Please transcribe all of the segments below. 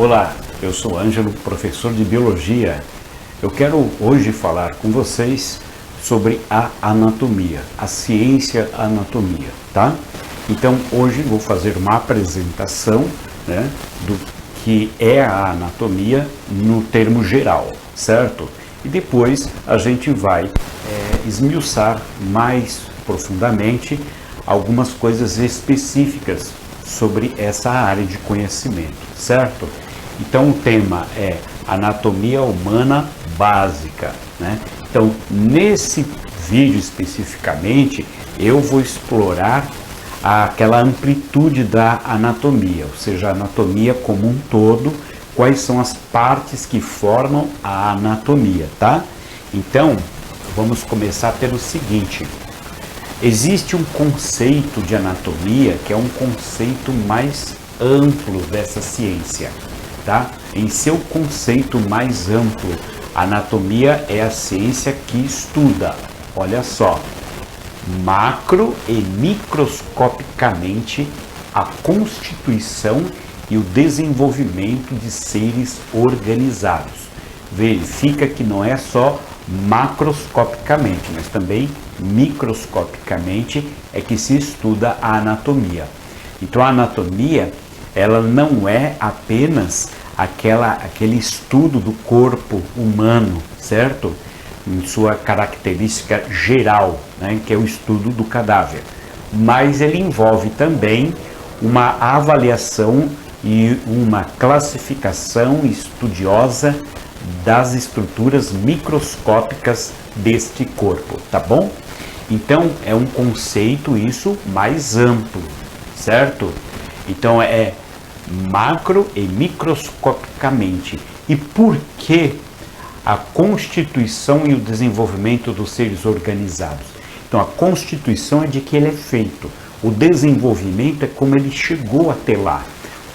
Olá, eu sou Ângelo, professor de Biologia. Eu quero hoje falar com vocês sobre a anatomia, a ciência anatomia, tá? Então hoje vou fazer uma apresentação, do que é a anatomia no termo geral, certo? E depois a gente vai esmiuçar mais profundamente algumas coisas específicas sobre essa área de conhecimento, certo? Então o tema é anatomia humana básica, né? Então nesse vídeo especificamente eu vou explorar aquela amplitude da anatomia, ou seja, a anatomia como um todo, quais são as partes que formam a anatomia, tá? Então vamos começar pelo seguinte. Existe um conceito de anatomia que é um conceito mais amplo dessa ciência, tá? Em seu conceito mais amplo, a anatomia é a ciência que estuda, olha só, macro e microscopicamente a constituição e o desenvolvimento de seres organizados. Verifica que não é só macroscopicamente, mas também microscopicamente é que se estuda a anatomia. Então a anatomia, ela não é apenas aquele estudo do corpo humano, certo? Em sua característica geral, que é o estudo do cadáver. Mas ele envolve também uma avaliação e uma classificação estudiosa das estruturas microscópicas deste corpo, tá bom? Então é um conceito isso mais amplo, certo? Então é macro e microscopicamente. E por que a constituição e o desenvolvimento dos seres organizados? Então a constituição é de que ele é feito, o desenvolvimento é como ele chegou até lá,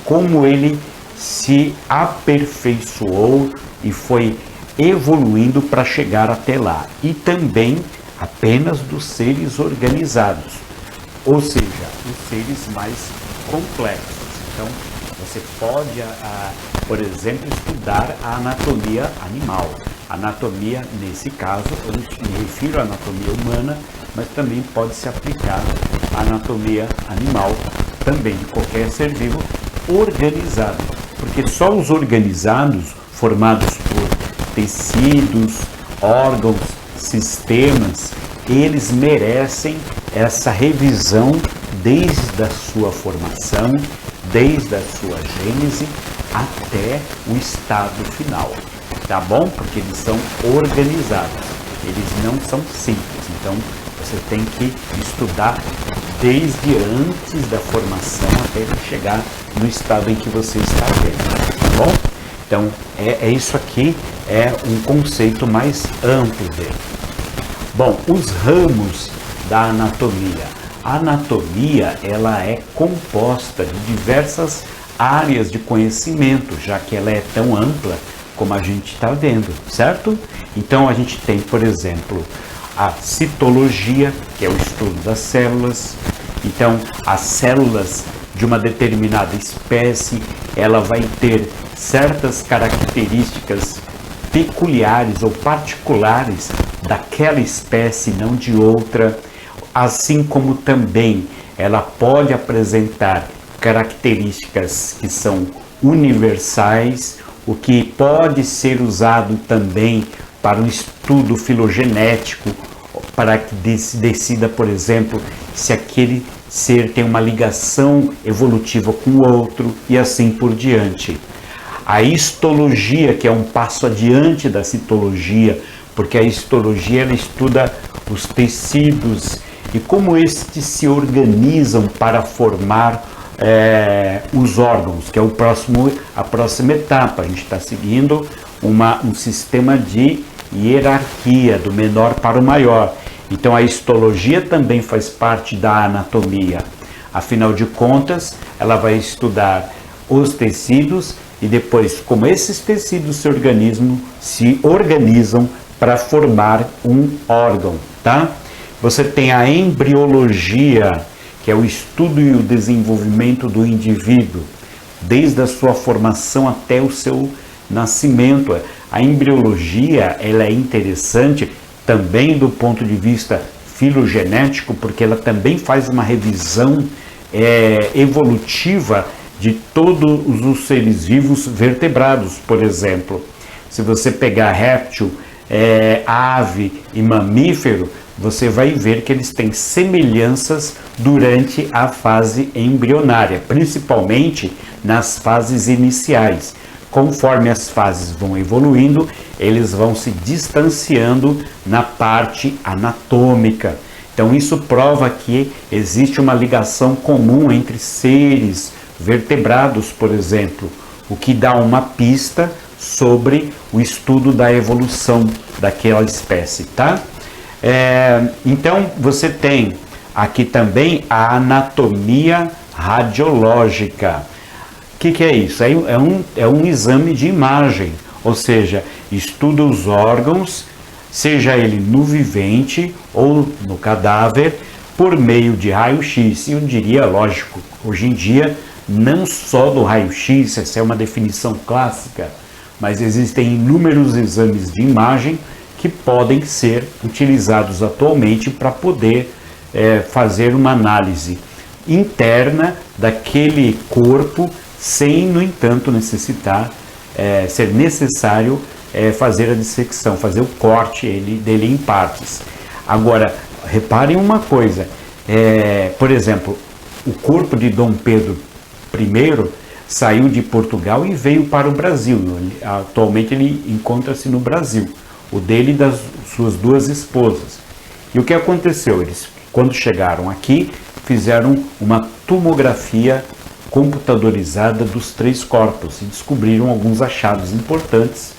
como ele se aperfeiçoou e foi evoluindo para chegar até lá, e também apenas dos seres organizados, ou seja, os seres mais complexos. Então você pode, por exemplo, estudar a anatomia animal. Anatomia, nesse caso, eu me refiro à anatomia humana, mas também pode se aplicar à anatomia animal, também de qualquer ser vivo organizado, porque só os organizados, formados por tecidos, órgãos, sistemas, eles merecem essa revisão desde a sua formação, desde a sua gênese até o estado final, tá bom? Porque eles são organizados, eles não são simples, então você tem que estudar desde antes da formação até ele chegar no estado em que você está vendo, tá bom? Então é isso aqui, é um conceito mais amplo dele. Bom, os ramos da anatomia. A anatomia, ela é composta de diversas áreas de conhecimento, já que ela é tão ampla como a gente está vendo, certo? Então a gente tem, por exemplo, a citologia, que é o estudo das células. Então as células de uma determinada espécie, ela vai ter certas características peculiares ou particulares daquela espécie, não de outra, assim como também ela pode apresentar características que são universais, o que pode ser usado também para o estudo filogenético, para que se decida, por exemplo, se aquele ser tem uma ligação evolutiva com o outro e assim por diante. A histologia, que é um passo adiante da citologia, porque a histologia ela estuda os tecidos e como estes se organizam para formar os órgãos, que é a próxima etapa. A gente está seguindo um sistema de hierarquia, do menor para o maior. Então a histologia também faz parte da anatomia. Afinal de contas, ela vai estudar os tecidos e depois como esses tecidos se organizam para formar um órgão, tá? Você tem a embriologia, que é o estudo e o desenvolvimento do indivíduo, desde a sua formação até o seu nascimento. A embriologia, ela é interessante também do ponto de vista filogenético, porque ela também faz uma revisão evolutiva de todos os seres vivos vertebrados. Por exemplo, se você pegar réptil, ave e mamífero, você vai ver que eles têm semelhanças durante a fase embrionária, principalmente nas fases iniciais. Conforme as fases vão evoluindo, eles vão se distanciando na parte anatômica. Então isso prova que existe uma ligação comum entre seres vertebrados, por exemplo, o que dá uma pista sobre o estudo da evolução daquela espécie, tá? Então você tem aqui também a anatomia radiológica. O que é isso? É um exame de imagem, ou seja, estuda os órgãos, seja ele no vivente ou no cadáver, por meio de raio-x. E eu diria, lógico, hoje em dia, não só do raio-x, essa é uma definição clássica, mas existem inúmeros exames de imagem que podem ser utilizados atualmente para poder fazer uma análise interna daquele corpo, sem, no entanto, ser necessário fazer a dissecção, fazer o corte dele em partes. Agora, reparem uma coisa, por exemplo, o corpo de Dom Pedro I saiu de Portugal e veio para o Brasil. Atualmente ele encontra-se no Brasil, o dele e das suas duas esposas. E o que aconteceu? Eles, quando chegaram aqui, fizeram uma tomografia computadorizada dos três corpos e descobriram alguns achados importantes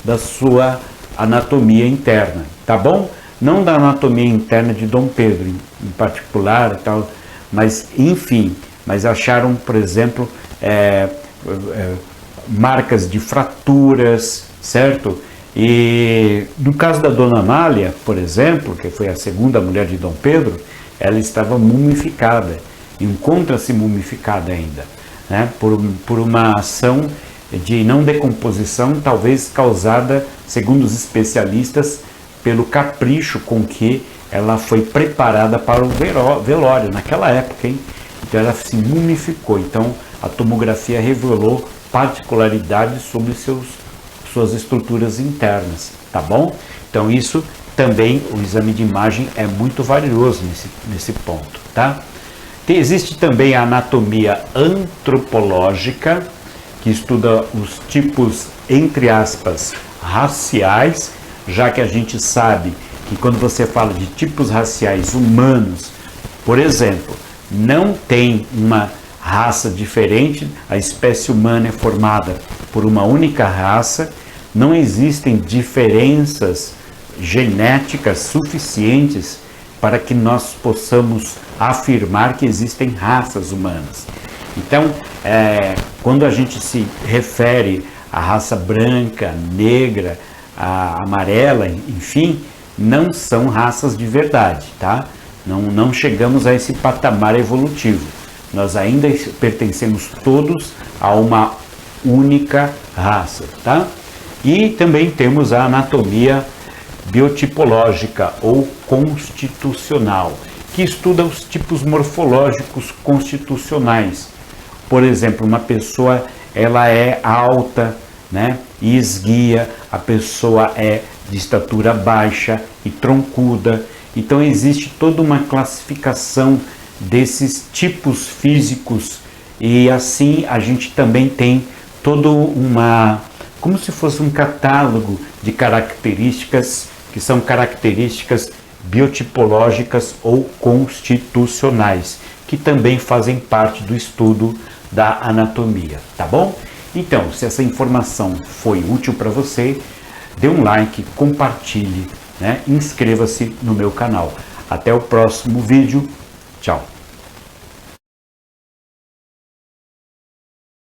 da sua anatomia interna, tá bom? Não da anatomia interna de Dom Pedro em particular, tal, mas enfim, mas acharam, por exemplo, marcas de fraturas, certo? E no caso da Dona Amália, por exemplo, que foi a segunda mulher de Dom Pedro, ela estava mumificada, encontra-se mumificada ainda, né? Por uma ação de não decomposição, talvez causada, segundo os especialistas, pelo capricho com que ela foi preparada para o velório naquela época, hein? Então ela se mumificou. Então a tomografia revelou particularidades sobre suas estruturas internas, tá bom? Então isso também, o exame de imagem é muito valioso nesse ponto, tá? Existe também a anatomia antropológica, que estuda os tipos, entre aspas, raciais, já que a gente sabe que quando você fala de tipos raciais humanos, por exemplo, não tem uma raça diferente, a espécie humana é formada por uma única raça, não existem diferenças genéticas suficientes para que nós possamos afirmar que existem raças humanas. Então, quando a gente se refere à raça branca, negra, amarela, enfim, não são raças de verdade, tá? Não chegamos a esse patamar evolutivo. Nós ainda pertencemos todos a uma única raça, tá? E também temos a anatomia biotipológica ou constitucional, que estuda os tipos morfológicos constitucionais. Por exemplo, uma pessoa ela é alta, né, e esguia, a pessoa é de estatura baixa e troncuda. Então existe toda uma classificação desses tipos físicos e assim a gente também tem todo como se fosse um catálogo de características que são características biotipológicas ou constitucionais, que também fazem parte do estudo da anatomia, tá bom? Então, se essa informação foi útil para você, dê um like, compartilhe, né? Inscreva-se no meu canal. Até o próximo vídeo. Tchau!